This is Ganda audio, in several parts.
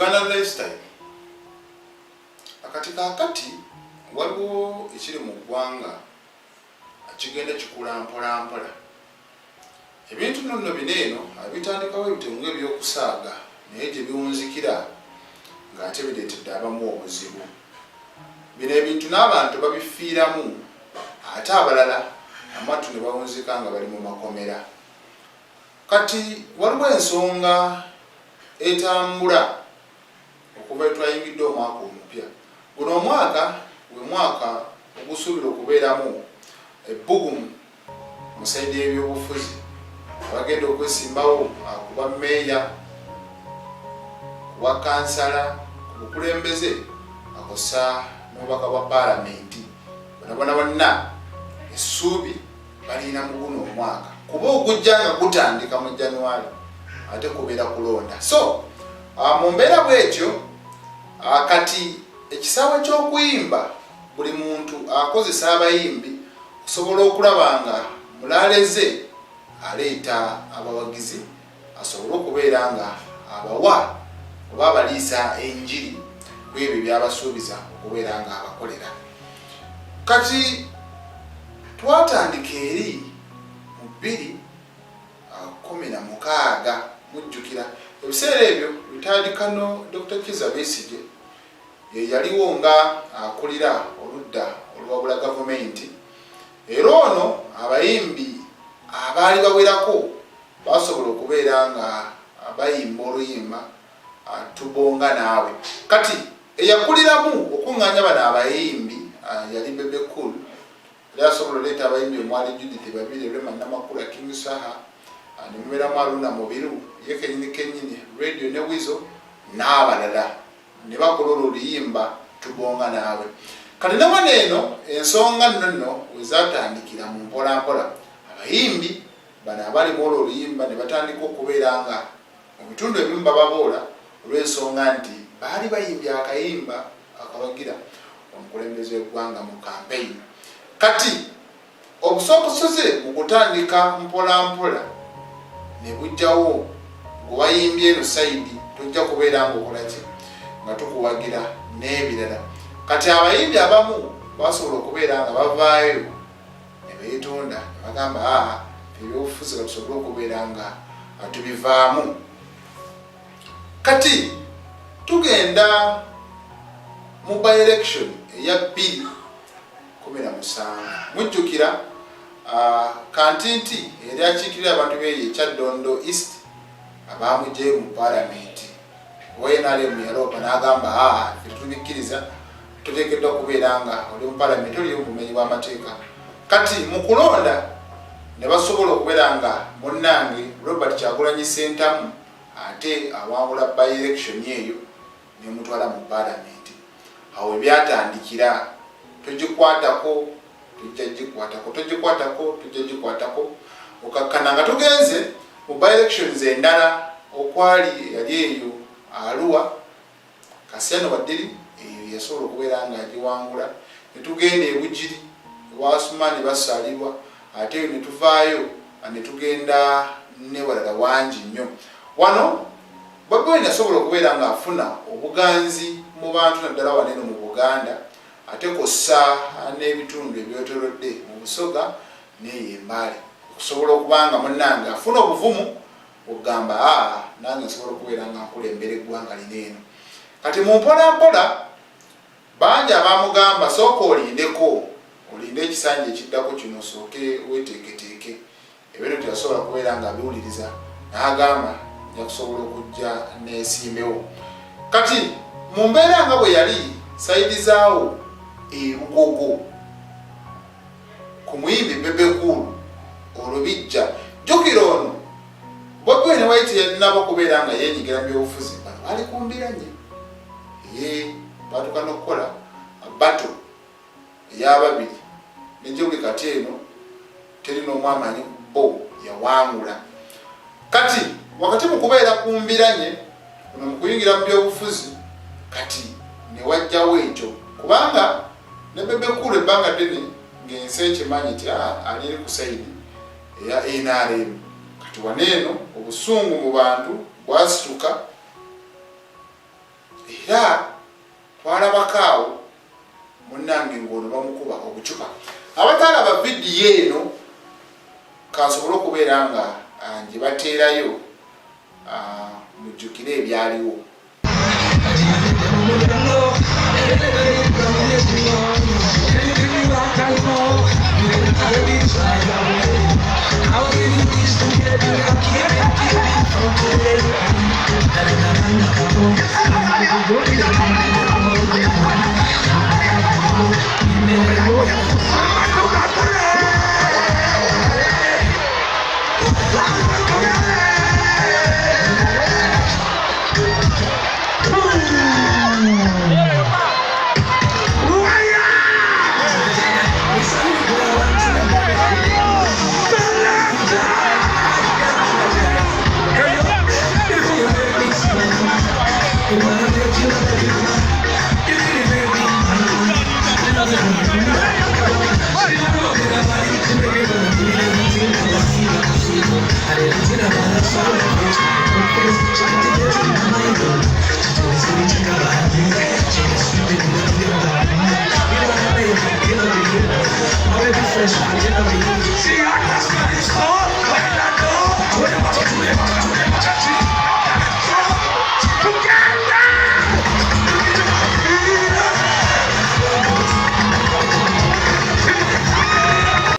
Uganda lifestyle akati waliwo ekiri mu ggwanga kigenda kikula mpola mpola. Ebintu nno bineeno abitandikawo ebitengu ebyokusaaga naye gye biwunzikira ng'ate bireetedde abamu obuzibu. Bino ebintu n'abantu babifiiramu ate abalala amatu ne bawunzika nga bali mu makomera. Kati waliwo ensonga etambula okuva twayingidde omwaka omupya. Guno omwaka gwe mwaka ogusuubira okubeeramu ebbugumu mu sayidi y'ebyobufuzi. Bagenda okwesimbawo kuba mmeeya, kuba kansala, ku bukulembeze akosa n'obubaka bwa paalamenti. Bonna essuubi balina mu guno omwaka kuba ogujja nga gutandika mu January ate kubeera kulonda. So mu mbeera bwetyo kati ekisaawe ky'okuyimba buli muntu akozesa abayimbi okusobola okulaba nga mulaaleze aleeta abawagizi asobole okubeera nga abawa oba abaliisa enjiri ku ebyo byabasuubiza okubeera nga abakolera. Kati twatandika eri mu 2016 mujjukira ebiseera ebyo bitandikano Dr. Kizza Besigye ye yaliwo nga akulira oludda olwabula gavumenti. Era ono abayimbi abaali bawerako basobola okubeera nga bayimba oluyimba tubonga naawe. Kati eyakuliramu okuŋŋaanya bano abayimbi yali Bebe Cool. Yali asobola oleeta abayimbi omwali Judith Babirye, Rema Namakula, King Saha, ne mubeeramu Aruna Mubiru, ye kennyini Radio ne Wizo n'abalala ne bakola oluyimba tubonga naawe. Kati ne wano eno ensonga nno we zaatandikira mu mpolampola. Abayimbi bano abalimu olwo oluyimba ne batandika okubeera nga mu bitundu ebimu bababoola olw'ensonga nti baali bayimbye akayimba akabagira omukulembeze w'eggwanga mu campaign. Kati obusoosoze mu kutandika mpolampola ne bujjawo gwewayimbye eno sayidi tojja kubeera nga okolaki nga tukuwagira n'ebirala. Kati abayimbi abamu basobola okubeera nga bavaayo ne beetonda ne bagamba ebyobufuzi nga tusobole okubeera nga tubivaamu. Kati tugenda mu by-election eya 2017 mujjukira Kantinti yali akiikirira abantu b'eyo ekyaddondo East abaamugye mu paalamenti. WNRM yaloopa n'agamba tetubikkiriza, tuteekeddwa okubeera nga oli mu paalamenti oli mu bumenyi bw'amateeka. Kati mu kulonda ne basobola okubeera nga munnange Robert Kyagulanyi Ssentamu ate awangula by-election eyo ne mutwala mu paalamenti. Awo ebyatandikira togikwatako okakkana nga tugenze mu by-elections endala okwali yali eyo Arua Kaseno Wadiri eyo yasobola okubeera nga agiwangula. Ne tugenda e Bugiri Wasumani basalibwa ate eyo ne tuvaayo ne tugenda ne walala wangi nnyo. Wano Bobi Wine yasobola okubeera nga afuna obuganzi mu bantu naddala waneno mu Buganda ate kossa n'ebitundu ebyotolodde mu Busoga n'ey'Embale okusobola okubanga munnange afuna obuvumu okugamba nange nsobola okubeera nga nkulembera eggwanga lineeno. Kati mu mpolampola bangi abamugamba sooka olinde ekisanja ekiddako kino osooke weeteeketeeke. Ebintu teyasobola kubeera nga abiwuliriza n'agamba nja kusobola okujja neesimbewo. Kati mu mbeera nga bwe yali sayidi zaawo Lugogo ku muyimbi Bebe Cool olubijja jjukira ono Bobi Wine waite yalina okubeera nga yeenyigira mu byobufuzi bano bali kumbiranye batuuka n'okukola bato ey'ababiri nejjoli kati eno terina omwamanyi bo yawangula. Kati wakati mu kubeera kumbiranye ono mu kuyingira mu byobufuzi kati ne wajjawo ekyo kubanga ne Bebe Cool ebbanga ddene ng'ensi ekimanyi nti ali ku sayidi eya NRM. Kati waneeno obusungu mu bantu bwasituka era twalabakaawo munnange ng'ono bamukuba obucupa. Abatalaba vidiyo eno kansobole okubeera nga gye bateerayo mujjukire ebyaliwo.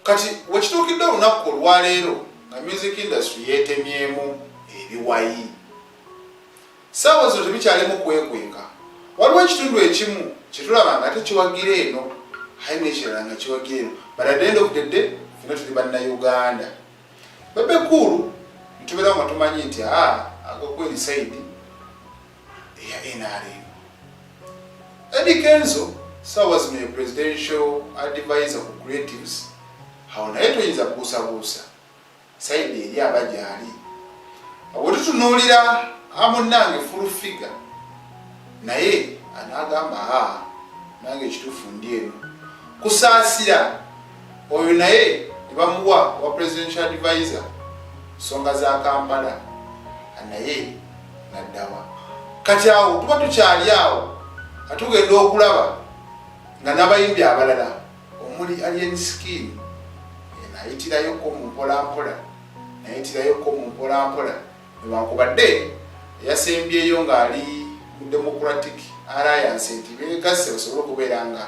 Kati wekituukidde olunaku olwaleero nga music industry yeetemyemu ebiwayi, ssaawa zino tebikyalimu kwekweka. Waliwo ekitundu ekimu kyetulaba nga tekiwagira eno, aye n'ekirala nga kiwagira eno. But at the end of the day, fena tuli bannayuganda. Bebe Cool nitubeerawo nga tumanyi nti agakweri side eya NRM. Eddie Kenzo ssaawa zino ye presidential advisor ku creatives. Awo naye toyinza kubuusabuusa sayidi eri abagyali. Bwe tutunuulira munnange full figure naye anaagamba nange ekituufu ndi eno kusaasira oyo naye ne bamuwa wa presidential advisor nsonga za Kampala naye naddawa. Kati awo tuba tukyali awo atugenda okulaba nga n'abayimbi abalala omuli Alien Skin nayitirayoko mu mpolampola newankubadde eyasembyeyo ng'ali mu Democratic Alliance nti beegasse basobole okubeera nga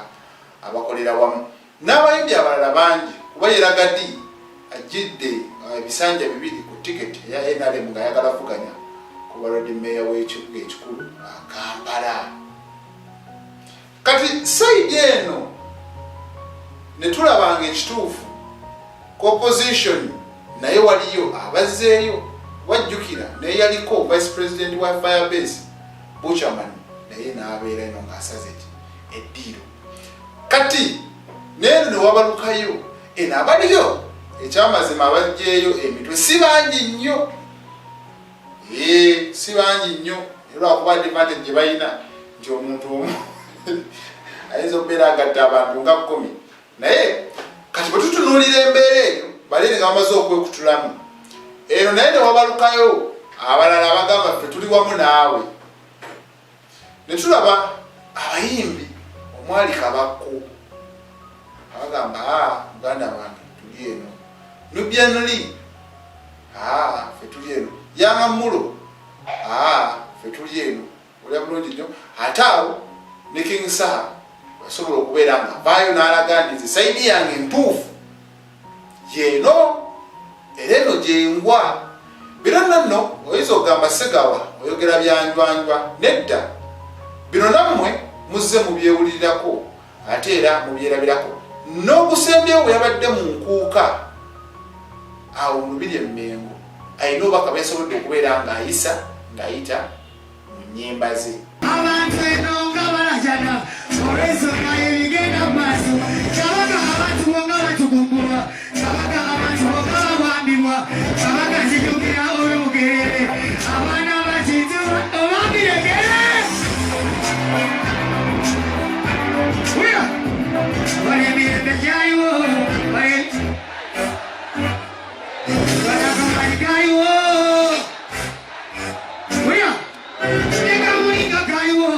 abakolera wamu n'abayimbi abalala bangi, kuba Yeragadi ajjidde ebisanja 2 ku tiketi eya NRM ng'ayagala kuvuganya ku balodi meeya w'ekibuga ekikulu Kampala. Kati sayidi eno ne tulabanga ekituufu opposition naye waliyo abazzeeyo, wajjukira naye yaliko vice president wa Firebase Buchaman naye n'abeera eno ng'asaze eddiiro. Kati neeno ne wabalukayo eno abaliyo ekyamazima abajjeeyo emitwe si bangi nnyo, si bangi nnyo olwakuba advantage gye balina nti omuntu omu ayinza okubeera agatta abantu nga 10 naye kati bwe tutunuulira embeera eyo balini nga bamaze okwekutulamu eno naye ne wabalukayo abalala abagamba ffe tuli wamu naawe. Ne tulaba abayimbi omwali Kabakku abagamba muganda wange tuli eno, Nubianli ffe tuli eno, Yanga Mulo ffe tuli eno, olya bulungi nnyo. Ate awo ne King Saha basobola okubeera nga vaayo n'alaga nti sayidi yange entuufu yeeno era eno gyengwa. Bino nno oyinza okugamba Segawa oyogera byanjwanjwa, nedda bino nammwe muzze mubyewulirirako ate era mubyerabirako. N'ogusembyewo yabadde mu nkuuka awo Lubiri Emmengo ayina obubaka bweyasobodde okubeera ng'ayisa ng'ayita mu nnyimba ze. Abantu eno nga balajana olw'ensonga y'ebigenda mu maaso kyabaga abantu nga batugumbulwa, kyabaga abantu nga babambibwa, kyabaga kijukira olw'obugerere abaana bakintu olwabiregere uya bali emirembe gyayiwo balagamani gayiwo uya ega mulinga gayiwo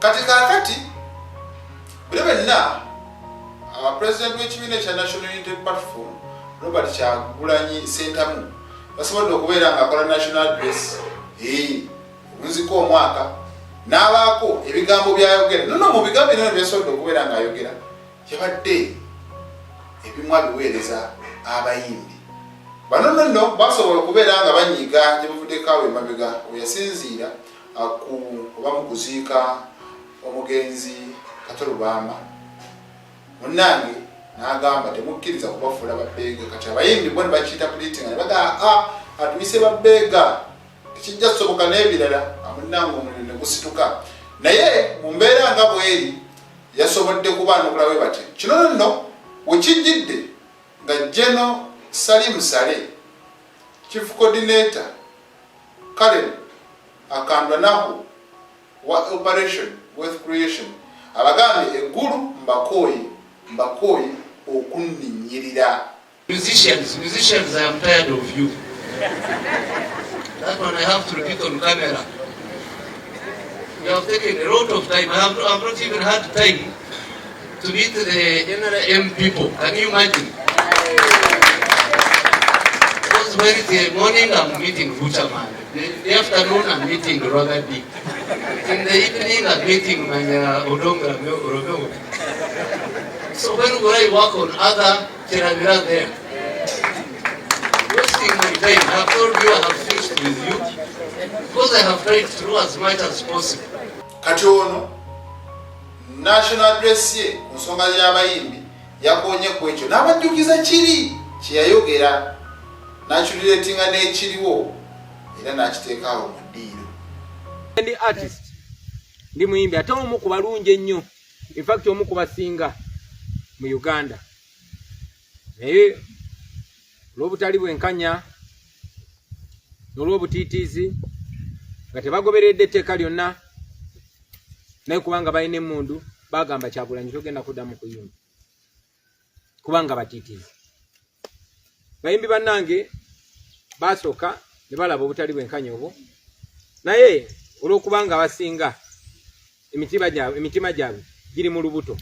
kati kakati bwenna president w'ekibiina kya National Unity Platform Robert Kyagulanyi Ssentamu basobodde okubeera ng'akola national address omuziko omwaka n'abaako ebigambo byayogera nono mu bigambo bino byasobodde okubeera ng'ayogera yabadde ebimu abiweereza abayimbi bano nno basobola okubeera nga banyiga gye bavuddeko awo emabega weyasinziira oba mu kuziika omugenzi Katolubamba munnange n'agamba temukkiriza kubafuula babbeega kati abayimbi bo ne bakiyita pulitinga ne bagamba atuyise babbeega tekijja kusoboka n'ebirala munnange omuliro ne gusituka naye mu mbeera nga bweri yasobodde kuba n'okulabe bati kino nno wekijjidde nga General Salim Saleh Chief Coordinator Karen akandwa naho wa Operation Wealth Creation abagambye eggulu mbakoyi okunninyirira. Musicians, I am tired of you. That one I have to repeat on camera. You have taken a lot of time. I have not even had time to meet the NRM people. Can you imagine? Because when the morning I'm meeting Butcherman, the afternoon I'm meeting Rather Big. In the evening I'm meeting Odonga Romeo. So when will I work on other Kiravira there? Wasting my time. I have told you I have fixed with you because I have tried to do as much as possible. Katono national address ye ku nsonga y'abayimbi yakonye ku ekyo n'abajjukiza kiri kyeyayogera n'akiruletinga n'ekiriwo era n'akiteeka awo mu ddiiro. Ndi artist ndi muyimbi ate omu ku balungi ennyo, in fact omu ku basinga mu Uganda, naye olw'obutali bwenkanya n'olw'obutiitiizi nga tebagoberedde etteeka lyonna naye kubanga balina emmundu bagamba Kyagulanyi togenda kuddamu kuyimba kubanga batiitiizi. Bayimbi bannange basooka ne balaba obutali bwenkanya obwo, naye olw'okubanga abasinga emitima gyabwe giri mu lubuto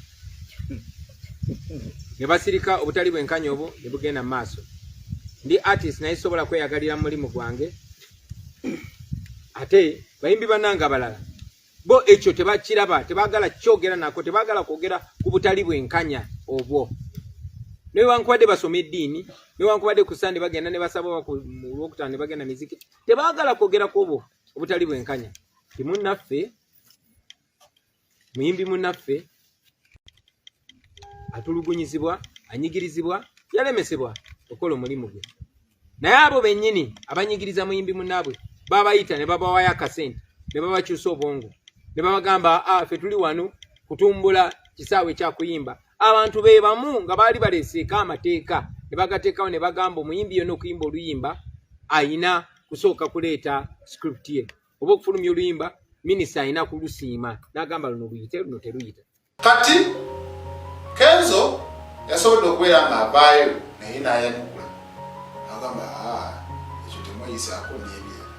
ne basirika obutali bwenkanya obwo ne bugenda mu maaso. Ndi artist naye sobola kweyagalira mu mulimu gwange, ate bayimbi bannange abalala bo ekyo tebakiraba, tebagala kyogera nako, tebagala kwogera ku butali bwenkanya obwo. Newankubadde basoma eddiini, newankubadde ku Sande bagenda ne basaba mu Lwokutaano ne bagenda miziki, tebagala kwogera ku obwo obutali bwenkanya. Timunnaffe muyimbi munnaffe atulugunyizibwa, anyigirizibwa, yalemesebwa okukola omulimu gwe. Naye abo bennyini abanyigiriza muyimbi munnaabwe babayita ne babawayo akasente ne babakyusa obwongo ne babagamba ffe tuli wano kutumbula kisaawe kyakuyimba. Abantu be bamu nga baali baleeseeko amateeka ne bagateekawo ne bagamba omuyimbi yonna okuyimba oluyimba ayina kusooka kuleeta script ye oba okufulumya oluyimba minisita ayina kulusiima n'agamba luno luyite luno teruyita. Kati Kenzo yasobodde okubeera ng'avaayo naye n'ayanukula agamba ekyo temweyisaako n'ebirala.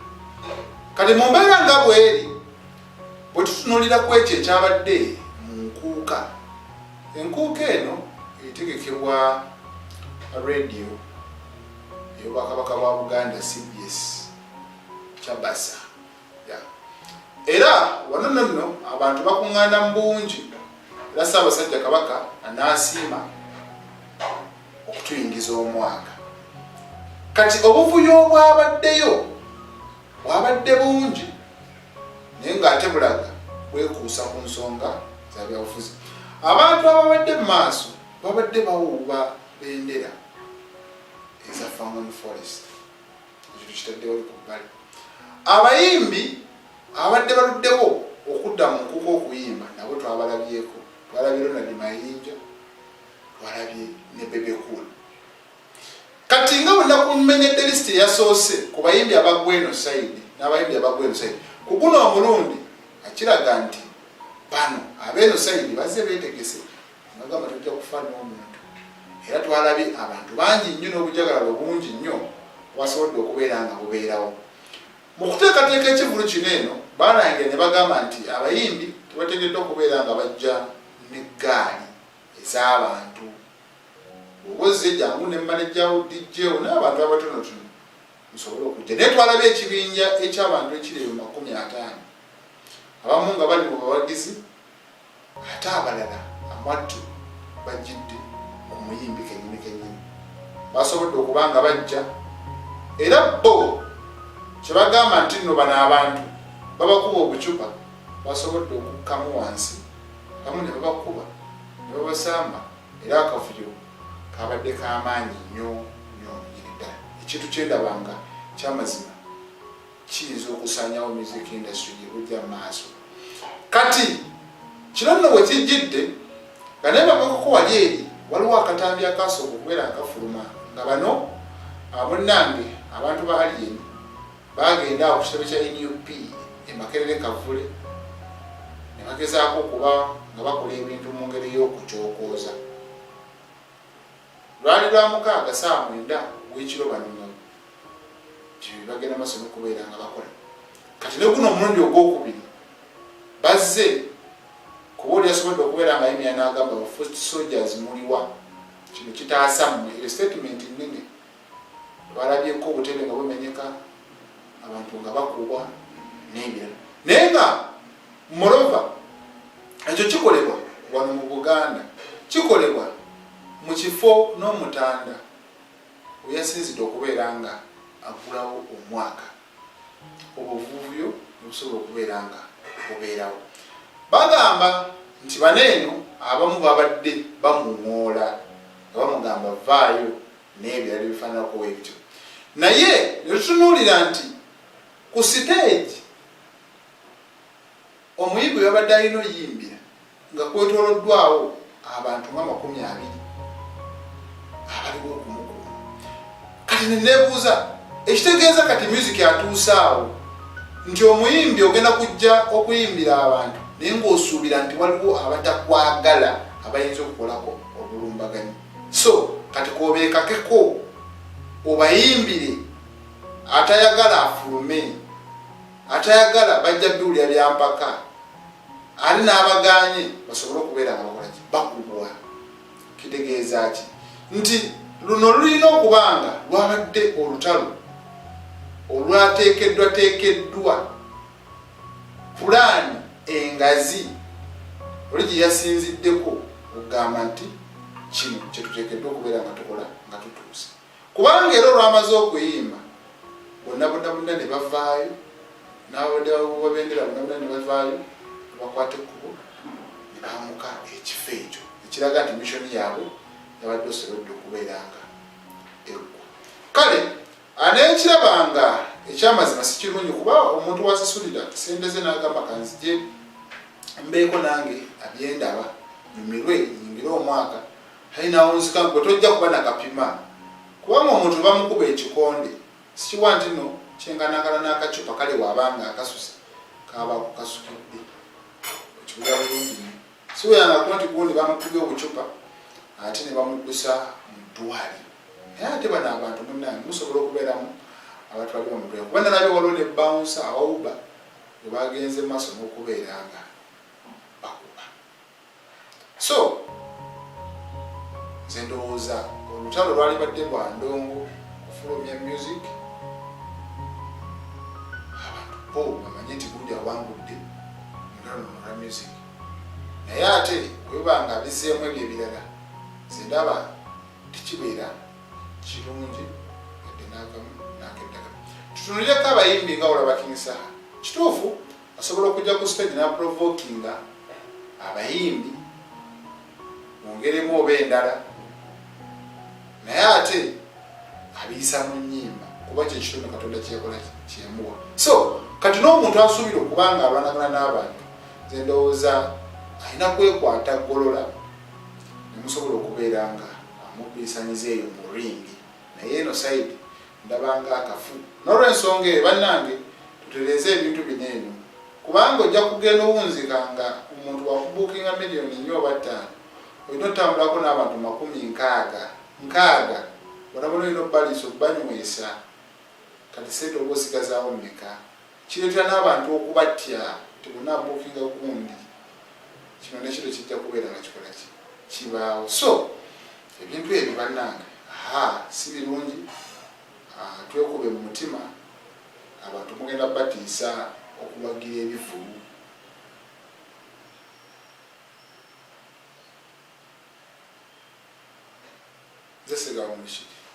Kati mu mbeera nga bweri bwe tutunuulira ku ekyo ekyabadde mu nkuuka, enkuuka eno etegekebwa radio ey'Obwakabaka bwa Buganda CBS Kyabasa. Era wano nno abantu bakuŋŋaana mu bungi era Ssaabasajja Kabaka n'asiima okutuyingiza omwaka. Kati obuvuyo obwabaddeyo bwabadde bungi naye ng'ate bulaga bwekuusa ku nsonga za byabufuzi. Abantu ababadde mu maaso babadde bawuuba bendera eza Family Forest, ekyo tukitaddewo ku bbali. Abayimbi abadde baluddewo okudda mu nkuuka okuyimba nabo twabalabyeko. Twalabye Ronald Mayinja, twalabye ne Bebe Cool. Kati nga bwe nakumenyedde lisiti eyasoose ku bayimbi abagweno sayidi n'abayimbi abagweno sayidi, ku guno omulundi akiraga nti bano abeeno sayidi bazze beetegese ngagamba tujja kufa n'omuntu. Era twalabye abantu bangi nnyo n'obujagalalo bungi nnyo bwasobodde okubeera nga bubeerawo. Mu kuteekateeka ekivulu kino eno banange ne bagamba nti abayimbi tebategeddwa okubeera nga bajja n'eggaali ez'abantu. Obozze jangu ne mmanejjawo DJwo n'abantu abatonotono musobole okujja. Naye twalaba ekibinja eky'abantu ekiri mu 50, abamu nga bali mu bawagizi ate abalala amwattu bajjidde omuyimbi kennyini kennyini. Basobodde okuba nga bajja era bo kyebagamba nti nno bano abantu babakuba obucupa basobodde okukkamu wansi abamu ne babakuba ne babasamba era akavuyo kabadde k'amaanyi nnyo nnyo ddala. Ekintu kyendabanga kyamazima kiyinza okusaanyawo music industry gyebujja mu maaso. Kati kino nno bwe kijjidde nga naye babakako wali eri waliwo akatambi akasooka okubeera akafuluma nga bano munnange abantu ba Alien bagenda ku kitebe kya NUP e Makerere Kavule ne bagezaako okuba nga bakola ebintu mu ngeri y'okukyokooza. Lwali lwa 6 saa 9 w'ekiro bano bagenda maaso n'okubeera nga bakola. Kati ne guno omulundi ogwokubiri bazze kuba oli yasobodde okubeera nga yimya n'agamba ba foot soldiers muliwa kino kitaasa mmwe statement nnene. Twalabyeko obutebe nga bumenyeka abantu nga bakubwa n'ebirala. Naye nga moreover ekyo kikolebwa wano mu Buganda, kikolebwa mu kifo n'omutanda weyasinzidde okubeera nga agulawo omwaka obuvuuvuyo nebusobola okubeera nga bubeerawo. Bagamba nti baneeno abamu babadde bamuŋoola nga bamugamba vaayo n'ebirala ebifaananako ebyo. Naye ne tutunuulira nti ku siteegi omuyimbi yabadde alina oyimbira nga kwetooloddwawo abantu nga 20 abaliwo okumukuuma. Kati ne neebuuza ekitegeeza kati music atuusaawo nti omuyimbi ogenda kujja okuyimbira abantu naye ng'osuubira nti waliwo abatakwagala abayinza okukolako obulumbaganyi. So kati koobeekakeko obayimbire atayagala afulume, atayagala bajja biwulira byampaka, ali n'abaganye basobole okubeera nga bakola ki bakubwa. Kitegeeza ki nti luno lulina okubanga lwabadde olutalo olwateekeddwa pulaani engazi oli gye yasinziddeko okugamba nti kino kyetuteekeddwa okubeera nga tukola nga tutuuse. Kubanga era olwamaze okuyimba bonna ne bavaayo n'abadde babendera bonna ne bavaayo ne bakwata ekkubo ne bamuka ekifo ekyo ekiraga nti missoni yaabwe yabadde osobodde okubeera nga eggwa. Kale aneekirabanga ekyamazima si kirungi kuba omuntu wasasulira sente ze n'agamba kanzije mbeeko nange abyendaba nyumirwe nyingire omwaka hainawunzika gwe tojja kuba nakapima kubanga omuntu bamukuba ekikonde sikiwa nti no kyenkanakana n'akacupa kale waabanga akasusa kaba kukasukidde ekibula bulungi siweyanga kuba nti gundi bamukubye obucupa ate ne bamuddusa mu ddwali. Naye ate bano abantu munnange musobola okubeeramu abatwalibwa mu ddwali kuba nalabye waliwo ne bounce awauba we bagenze mu maaso n'okubeera nga bakuba. So nze ndowooza olutalo lwali badde lwa ndongo kufulumya music abantu bo bamanye nti gundi awangudde ngalo lwa music. Naye ate webanga biseemu ebyo ebirala nze ndaba tekibeera kirungi yadde n'akamu n'akeddagala. Tutunulireko abayimbi nga olaba King Saha kituufu asobola okujja ku stage n'aprovokinga abayimbi mu ngeremu oba endala, naye ate abiyisa mu nnyimba kuba kyekitone Katonda kyekola kyemuwa. So kati n'omuntu asuubira okubanga alwanagana n'abantu nze ndowooza alina kwekwata golola ne musobola okubeera nga amubbiisanyiza eyo mu ringi. Naye eno sayidi ndabanga akafu. N'olw'ensonga eyo bannange tutereeze ebintu bino eno kubanga ojja kugenda owunzikanga omuntu wakubuukinga miliyoni 4 oba 5 olina otambulako n'abantu 60 olabona olina obbalisa okubanywesa kati sente oba osigazaawo mmeka kireetera n'abantu okubatya tebunabuukinga gundi kino nekiro kijja kubeera nga kikola kibaawo. So ebintu ebyo bannange si birungi, twekube mu mutima, abantu mugenda batiisa okubagira ebivulu. Nze Ssegawo Mushiri.